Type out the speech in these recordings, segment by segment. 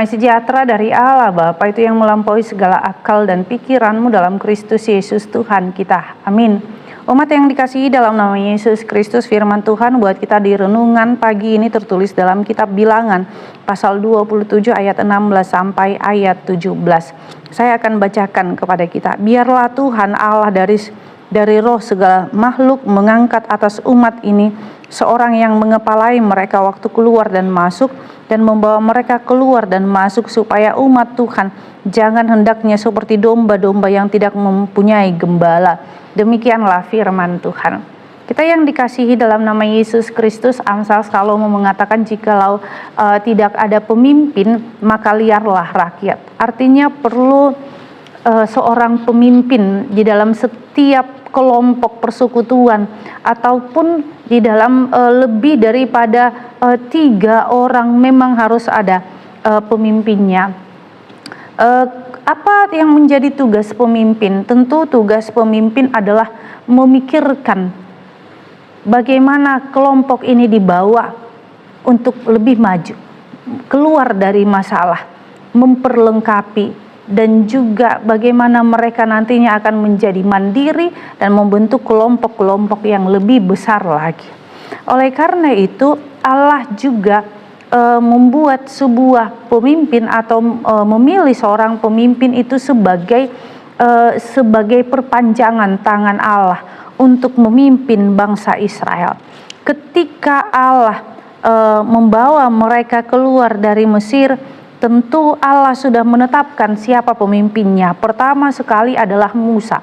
Damai sejahtera dari Allah Bapa itu yang melampaui segala akal dan pikiranmu dalam Kristus Yesus Tuhan kita. Amin. Umat yang dikasihi dalam nama Yesus Kristus, firman Tuhan buat kita di renungan pagi ini tertulis dalam kitab Bilangan pasal 27 ayat 16 sampai ayat 17. Saya akan bacakan kepada kita. Biarlah Tuhan Allah dari roh segala makhluk mengangkat atas umat ini seorang yang mengepalai mereka waktu keluar dan masuk, dan membawa mereka keluar dan masuk, supaya umat Tuhan jangan hendaknya seperti domba-domba yang tidak mempunyai gembala. Demikianlah firman Tuhan. Kita yang dikasihi dalam nama Yesus Kristus, Amsal Salomo mengatakan jikalau tidak ada pemimpin maka liarlah rakyat. Artinya perlu seorang pemimpin di dalam setiap kelompok persekutuan, ataupun di dalam lebih daripada 3 orang memang harus ada pemimpinnya. Apa yang menjadi tugas pemimpin? Tentu tugas pemimpin adalah memikirkan bagaimana kelompok ini dibawa untuk lebih maju, keluar dari masalah, memperlengkapi, dan juga bagaimana mereka nantinya akan menjadi mandiri dan membentuk kelompok-kelompok yang lebih besar lagi. Oleh karena itu, Allah juga membuat sebuah pemimpin atau memilih seorang pemimpin itu sebagai perpanjangan tangan Allah untuk memimpin bangsa Israel. Ketika Allah membawa mereka keluar dari Mesir, tentu Allah sudah menetapkan siapa pemimpinnya. Pertama sekali adalah Musa.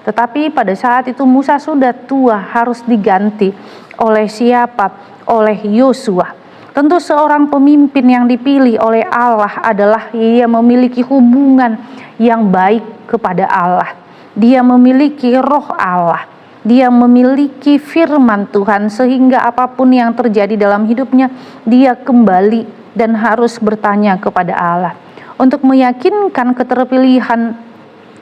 Tetapi pada saat itu Musa sudah tua, harus diganti oleh siapa? Oleh Yosua. Tentu seorang pemimpin yang dipilih oleh Allah adalah ia memiliki hubungan yang baik kepada Allah. Dia memiliki roh Allah. Dia memiliki firman Tuhan, sehingga apapun yang terjadi dalam hidupnya, dia kembali dan harus bertanya kepada Allah. Untuk meyakinkan keterpilihan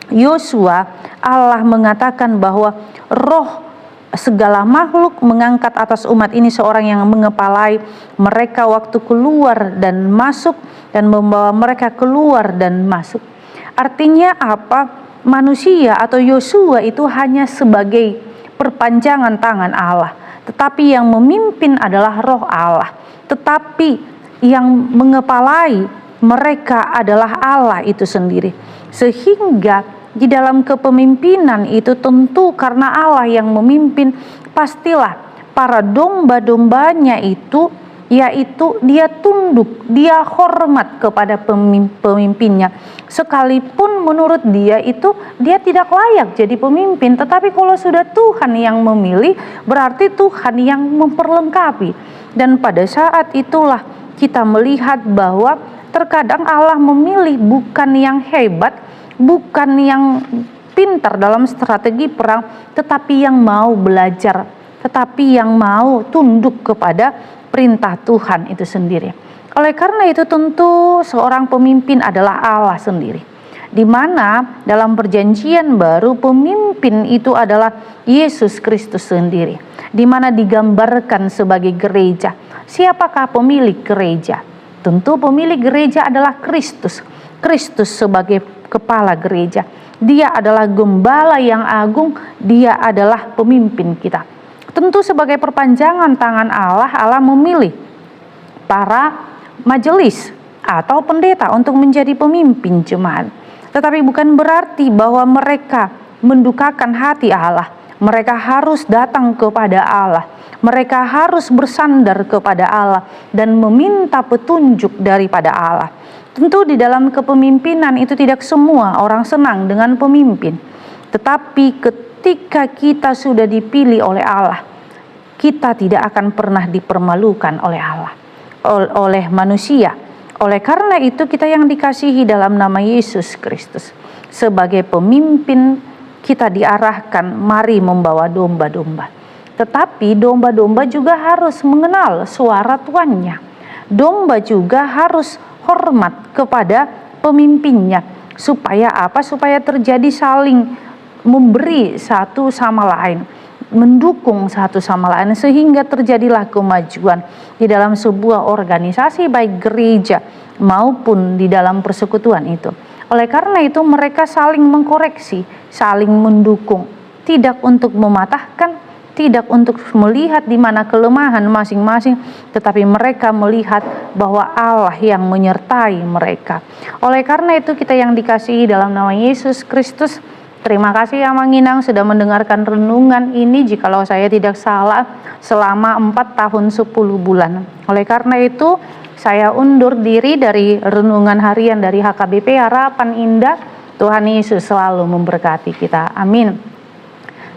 Yosua, Allah mengatakan bahwa roh segala makhluk mengangkat atas umat ini seorang yang mengepalai mereka waktu keluar dan masuk, dan membawa mereka keluar dan masuk. Artinya apa? Manusia atau Yosua itu hanya sebagai perpanjangan tangan Allah, tetapi yang memimpin adalah roh Allah. Tetapi yang mengepalai mereka adalah Allah itu sendiri. Sehingga di dalam kepemimpinan itu tentu karena Allah yang memimpin, pastilah para domba-dombanya itu, yaitu dia tunduk, dia hormat kepada pemimpinnya. Sekalipun menurut dia itu dia tidak layak jadi pemimpin, tetapi kalau sudah Tuhan yang memilih, berarti Tuhan yang memperlengkapi. Dan pada saat itulah kita melihat bahwa terkadang Allah memilih bukan yang hebat, bukan yang pintar dalam strategi perang, tetapi yang mau belajar, tetapi yang mau tunduk kepada perintah Tuhan itu sendiri. Oleh karena itu tentu seorang pemimpin adalah Allah sendiri, di mana dalam perjanjian baru pemimpin itu adalah Yesus Kristus sendiri, di mana digambarkan sebagai gereja. Siapakah pemilik gereja? Tentu pemilik gereja adalah Kristus. Kristus sebagai kepala gereja. Dia adalah gembala yang agung, dia adalah pemimpin kita. Tentu sebagai perpanjangan tangan Allah, Allah memilih para majelis atau pendeta untuk menjadi pemimpin jemaat. Tetapi bukan berarti bahwa mereka mendukakan hati Allah. Mereka harus datang kepada Allah. Mereka harus bersandar kepada Allah dan meminta petunjuk daripada Allah. Tentu di dalam kepemimpinan itu tidak semua orang senang dengan pemimpin. Tetapi ketika kita sudah dipilih oleh Allah, kita tidak akan pernah dipermalukan oleh Allah, oleh manusia. Oleh karena itu kita yang dikasihi dalam nama Yesus Kristus, sebagai pemimpin kita diarahkan mari membawa domba-domba. Tetapi domba-domba juga harus mengenal suara tuannya. Domba juga harus hormat kepada pemimpinnya. Supaya apa? Supaya terjadi saling memberi satu sama lain, mendukung satu sama lain, sehingga terjadilah kemajuan di dalam sebuah organisasi, baik gereja maupun di dalam persekutuan itu. Oleh karena itu mereka saling mengkoreksi, saling mendukung, tidak untuk mematahkan, tidak untuk melihat di mana kelemahan masing-masing, tetapi mereka melihat bahwa Allah yang menyertai mereka. Oleh karena itu kita yang dikasihi dalam nama Yesus Kristus, terima kasih ya Manginang sudah mendengarkan renungan ini, jikalau saya tidak salah selama 4 tahun 10 bulan. Oleh karena itu saya undur diri dari renungan harian dari HKBP Harapan Indah. Tuhan Yesus selalu memberkati kita. Amin.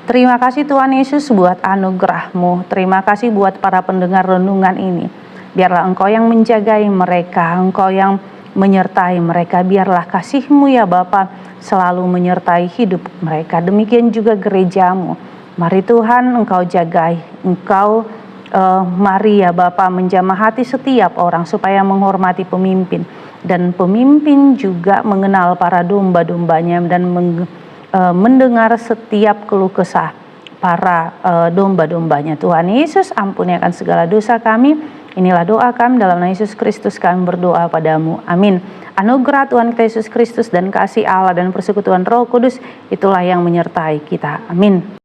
Terima kasih Tuhan Yesus buat anugerah-Mu. Terima kasih buat para pendengar renungan ini. Biarlah Engkau yang menjagai mereka, Engkau yang menyertai mereka. Biarlah kasih-Mu ya Bapa selalu menyertai hidup mereka. Demikian juga gereja-Mu. Mari Tuhan Engkau jagai, Engkau mari ya Bapa menjamah hati setiap orang supaya menghormati pemimpin. Dan pemimpin juga mengenal para domba-dombanya dan mendengar setiap keluh kesah para domba-dombanya. Tuhan Yesus, ampuni akan segala dosa kami. Inilah doa kami dalam nama Yesus Kristus, kami berdoa padamu. Amin. Anugerah Tuhan kita Yesus Kristus dan kasih Allah dan persekutuan Roh Kudus itulah yang menyertai kita. Amin.